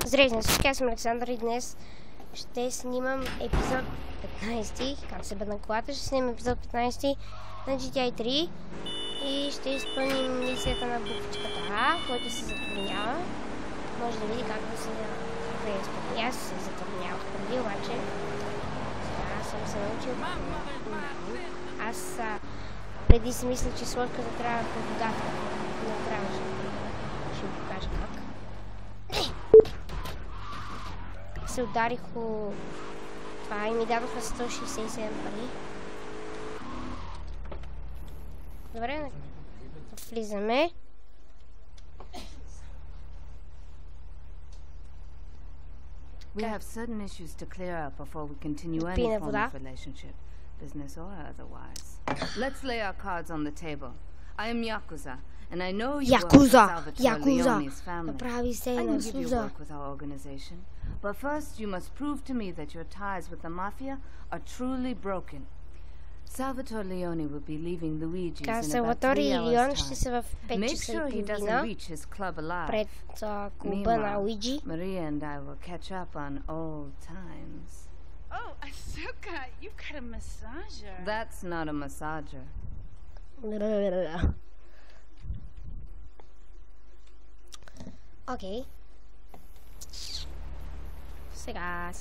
Здравейте на всички, аз съм Александър и днес ще снимам епизод 15, как се бе на колата, ще снимам епизод 15 на GTA 3 и ще изпълним мисията на буквичката А, който се затруднява. Може да види как да се изпълни. Аз се затруднявах преди, обаче сега съм се научил. Аз преди си мисля, че с лодката трябва по водата. Не трябваше. Ще ви покажа как. Се ударих по това и ми дадоха 167 пари. Добре, влизаме. We have certain issues to clear up before we continue any form of relationship, business or otherwise. Let's lay our cards on the table. I am Yakuza, and I know you work with Salvatore Leone's family. I can give you work with our organization, but first you must prove to me that your ties with the mafia are truly broken. Salvatore Leone will be leaving Luigi's in about 3 hours' time. Make sure he doesn't reach his club alive. Meanwhile, Maria and I will catch up on old times. Oh, Asuka, you've got a massager. That's not a massager. Окей. Сега.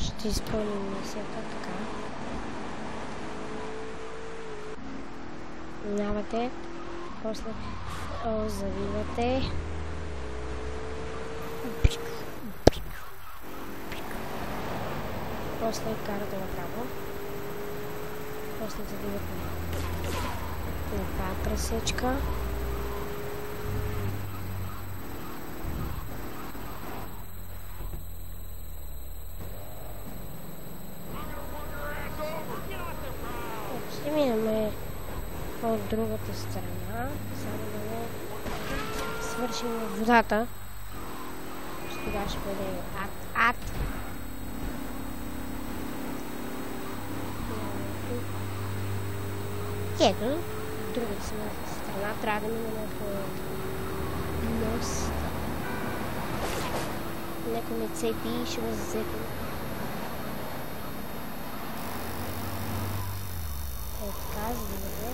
Ще изпълним мисията така. Минавате, после завивате. После карате направо. После завивате на тази пресечка. Ще минаме от другата страна, само да не свършим водата. Сега ще бъде ад. Ето, от другата страна трябва да минаме по мост. Некой ме цепи и ще го зацепим. Така, завиваме.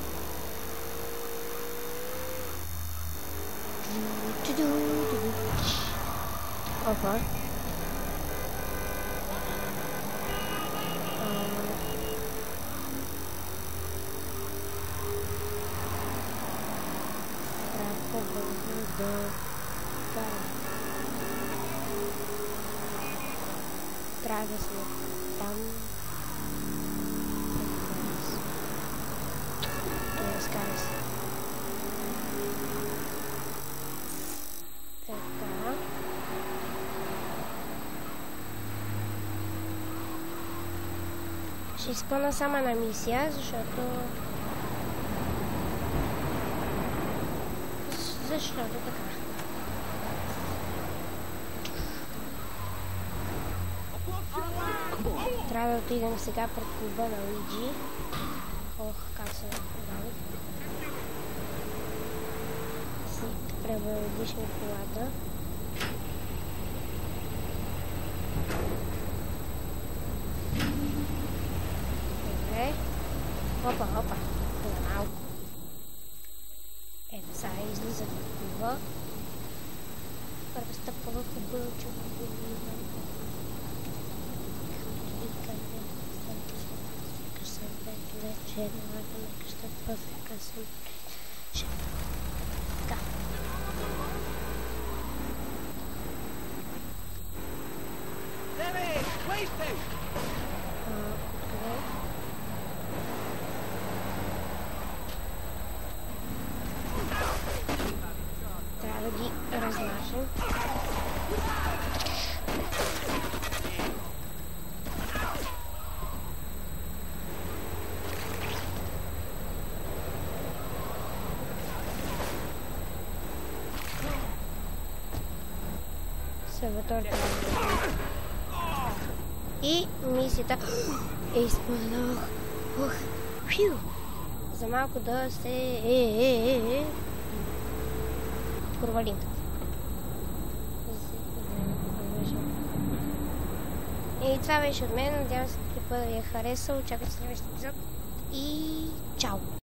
Опа. Трябва да сме там. Разкара се. Така. Ще изпълня само една мисия, защото така. Трябва да отидем сега пред клуба на Луиджи. Ох, как се направи. Си превъдишме колата. Добре. Опа. Малко. Ето сега излизат от клуба. Първа стъпка в клуба, че трябва да ги разнашим. Salvatore и мисията е изпълнена. за малко да се провалим. И това беше от мен. Надявам се, че да ви е харесал. Очаквайте следващия епизод. И чао!